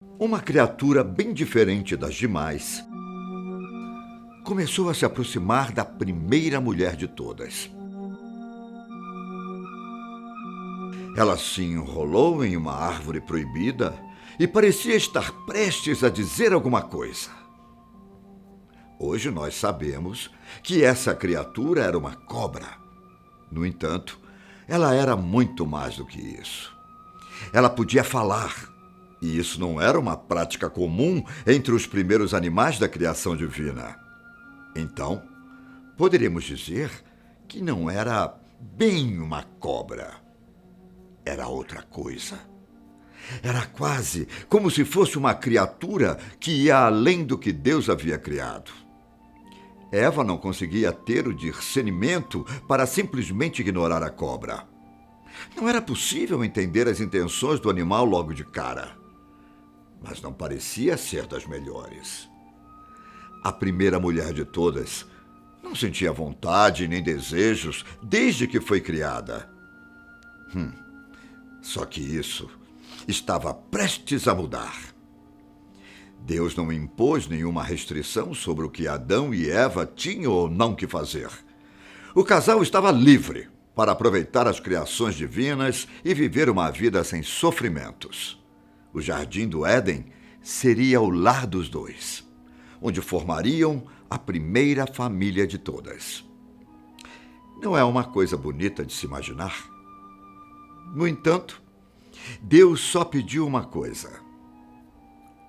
Uma criatura bem diferente das demais começou a se aproximar da primeira mulher de todas. Ela se enrolou em uma árvore proibida e parecia estar prestes a dizer alguma coisa. Hoje nós sabemos que essa criatura era uma cobra. No entanto, ela era muito mais do que isso. Ela podia falar, e isso não era uma prática comum entre os primeiros animais da criação divina. Então, poderíamos dizer que não era bem uma cobra. Era outra coisa. Era quase como se fosse uma criatura que ia além do que Deus havia criado. Eva não conseguia ter o discernimento para simplesmente ignorar a cobra. Não era possível entender as intenções do animal logo de cara. Mas não parecia ser das melhores. A primeira mulher de todas não sentia vontade nem desejos desde que foi criada. Só que isso estava prestes a mudar. Deus não impôs nenhuma restrição sobre o que Adão e Eva tinham ou não que fazer. O casal estava livre para aproveitar as criações divinas e viver uma vida sem sofrimentos. O Jardim do Éden seria o lar dos dois, onde formariam a primeira família de todas. Não é uma coisa bonita de se imaginar? No entanto, Deus só pediu uma coisa.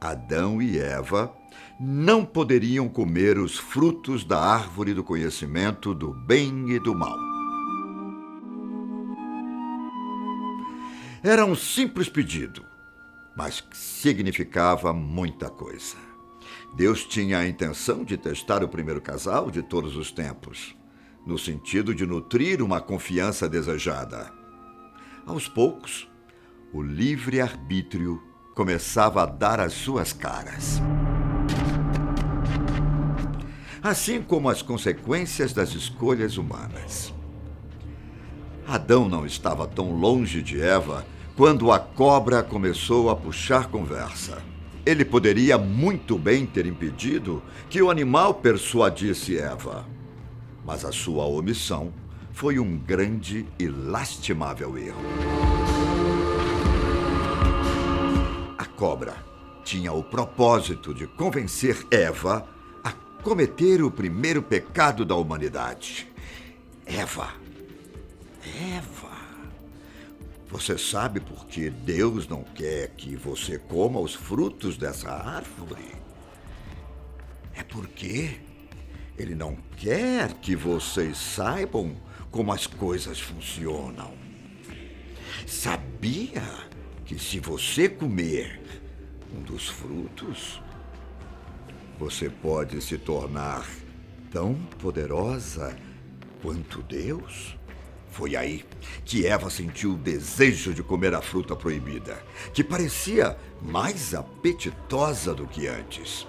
Adão e Eva não poderiam comer os frutos da árvore do conhecimento do bem e do mal. Era um simples pedido, mas significava muita coisa. Deus tinha a intenção de testar o primeiro casal de todos os tempos, no sentido de nutrir uma confiança desejada. Aos poucos, o livre-arbítrio começava a dar as suas caras. Assim como as consequências das escolhas humanas. Adão não estava tão longe de Eva quando a cobra começou a puxar conversa. Ele poderia muito bem ter impedido que o animal persuadisse Eva. Mas a sua omissão foi um grande e lastimável erro. A cobra tinha o propósito de convencer Eva a cometer o primeiro pecado da humanidade. Eva, você sabe por que Deus não quer que você coma os frutos dessa árvore? É porque Ele não quer que vocês saibam como as coisas funcionam. Sabia que se você comer um dos frutos, você pode se tornar tão poderosa quanto Deus? Foi aí que Eva sentiu o desejo de comer a fruta proibida, que parecia mais apetitosa do que antes.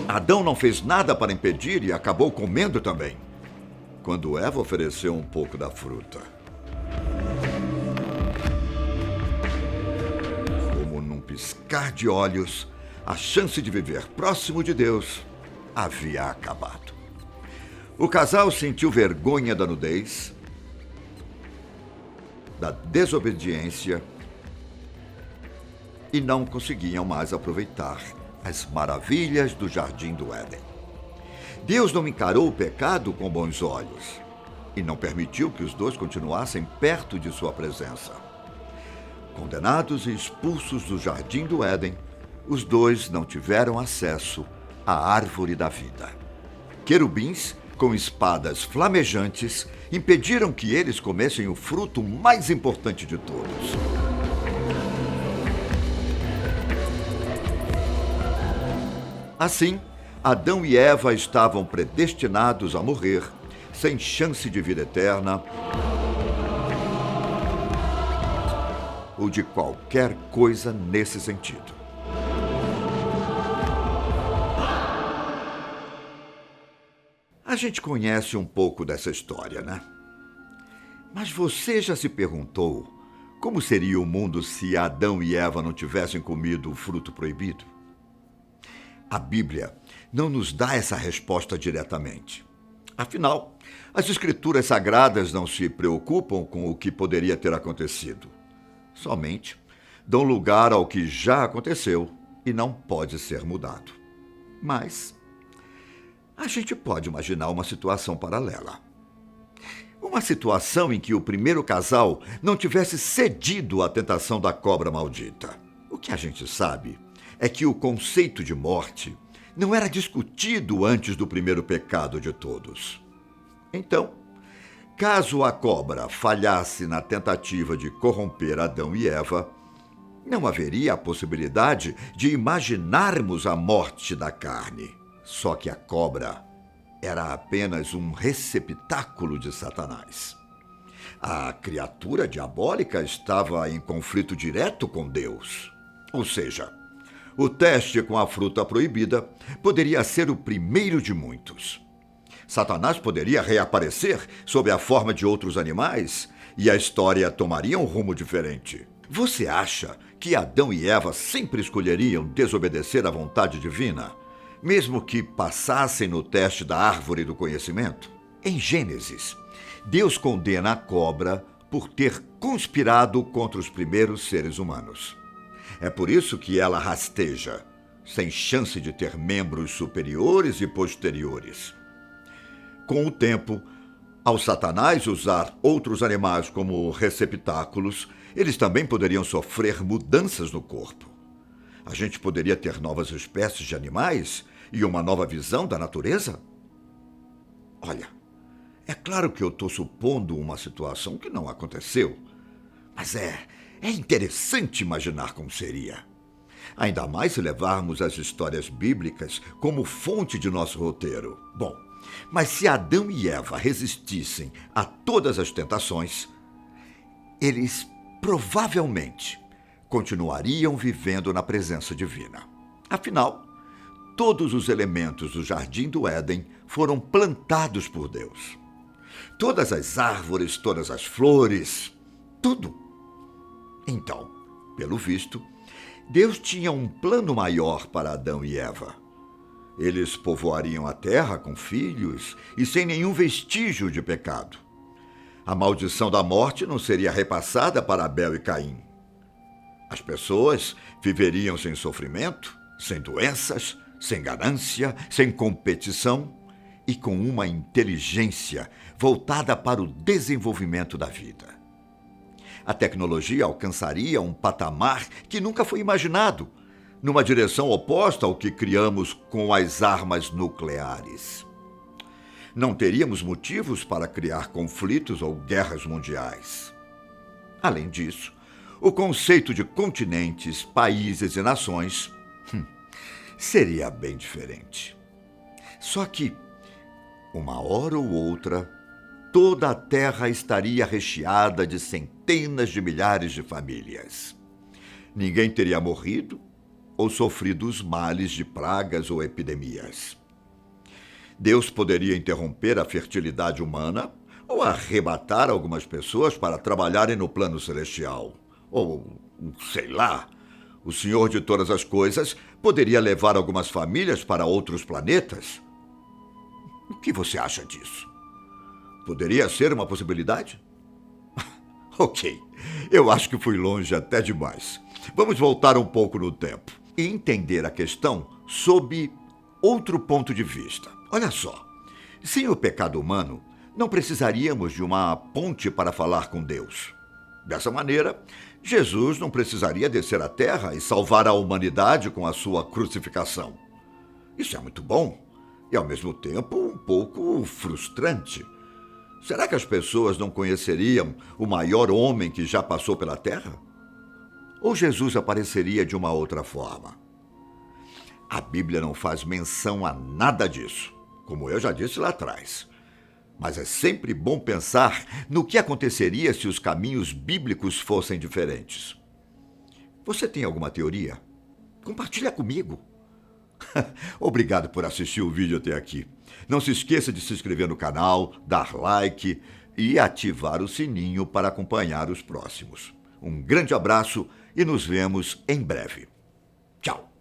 Adão não fez nada para impedir e acabou comendo também, quando Eva ofereceu um pouco da fruta. Como num piscar de olhos, a chance de viver próximo de Deus havia acabado. O casal sentiu vergonha da nudez, da desobediência e não conseguiam mais aproveitar as maravilhas do Jardim do Éden. Deus não encarou o pecado com bons olhos e não permitiu que os dois continuassem perto de sua presença. Condenados e expulsos do Jardim do Éden, os dois não tiveram acesso à árvore da vida. Querubins com espadas flamejantes, impediram que eles comessem o fruto mais importante de todos. Assim, Adão e Eva estavam predestinados a morrer, sem chance de vida eterna ou de qualquer coisa nesse sentido. A gente conhece um pouco dessa história, né? Mas você já se perguntou Como seria o mundo se Adão e Eva não tivessem comido o fruto proibido? A Bíblia não nos dá essa resposta diretamente. Afinal, as Escrituras Sagradas não se preocupam com o que poderia ter acontecido. Somente dão lugar ao que já aconteceu e não pode ser mudado. Mas a gente pode imaginar uma situação paralela. Uma situação em que o primeiro casal não tivesse cedido à tentação da cobra maldita. O que a gente sabe é que o conceito de morte não era discutido antes do primeiro pecado de todos. Então, caso a cobra falhasse na tentativa de corromper Adão e Eva, não haveria a possibilidade de imaginarmos a morte da carne. Só que a cobra era apenas um receptáculo de Satanás. A criatura diabólica estava em conflito direto com Deus. Ou seja, o teste com a fruta proibida poderia ser o primeiro de muitos. Satanás poderia reaparecer sob a forma de outros animais e a história tomaria um rumo diferente. Você acha que Adão e Eva sempre escolheriam desobedecer à vontade divina, mesmo que passassem no teste da árvore do conhecimento? Em Gênesis, Deus condena a cobra por ter conspirado contra os primeiros seres humanos. É por isso que ela rasteja, sem chance de ter membros superiores e posteriores. Com o tempo, ao Satanás usar outros animais como receptáculos, eles também poderiam sofrer mudanças no corpo. A gente poderia ter novas espécies de animais e uma nova visão da natureza? Olha, é claro que eu estou supondo uma situação que não aconteceu, mas é interessante imaginar como seria. Ainda mais se levarmos as histórias bíblicas como fonte de nosso roteiro. Bom, mas se Adão e Eva resistissem a todas as tentações, eles provavelmente continuariam vivendo na presença divina. Afinal, todos os elementos do Jardim do Éden foram plantados por Deus. Todas as árvores, todas as flores, tudo. Então, pelo visto, Deus tinha um plano maior para Adão e Eva. Eles povoariam a terra com filhos e sem nenhum vestígio de pecado. A maldição da morte não seria repassada para Abel e Caim. As pessoas viveriam sem sofrimento, sem doenças, sem ganância, sem competição e com uma inteligência voltada para o desenvolvimento da vida. A tecnologia alcançaria um patamar que nunca foi imaginado, numa direção oposta ao que criamos com as armas nucleares. Não teríamos motivos para criar conflitos ou guerras mundiais. Além disso, o conceito de continentes, países e nações seria bem diferente. Só que, uma hora ou outra, toda a Terra estaria recheada de centenas de milhares de famílias. Ninguém teria morrido ou sofrido os males de pragas ou epidemias. Deus poderia interromper a fertilidade humana ou arrebatar algumas pessoas para trabalharem no plano celestial. Ou, sei lá, o Senhor de todas as coisas poderia levar algumas famílias para outros planetas. O que você acha disso? Poderia ser uma possibilidade? Ok, eu acho que fui longe até demais. Vamos voltar um pouco no tempo e entender a questão sob outro ponto de vista. Olha só, sem o pecado humano, não precisaríamos de uma ponte para falar com Deus. Dessa maneira, Jesus não precisaria descer à terra e salvar a humanidade com a sua crucificação. Isso é muito bom e, ao mesmo tempo, um pouco frustrante. Será que as pessoas não conheceriam o maior homem que já passou pela terra? Ou Jesus apareceria de uma outra forma? A Bíblia não faz menção a nada disso, como eu já disse lá atrás. Mas é sempre bom pensar no que aconteceria se os caminhos bíblicos fossem diferentes. Você tem alguma teoria? Compartilha comigo. Obrigado por assistir o vídeo até aqui. Não se esqueça de se inscrever no canal, dar like e ativar o sininho para acompanhar os próximos. Um grande abraço e nos vemos em breve. Tchau!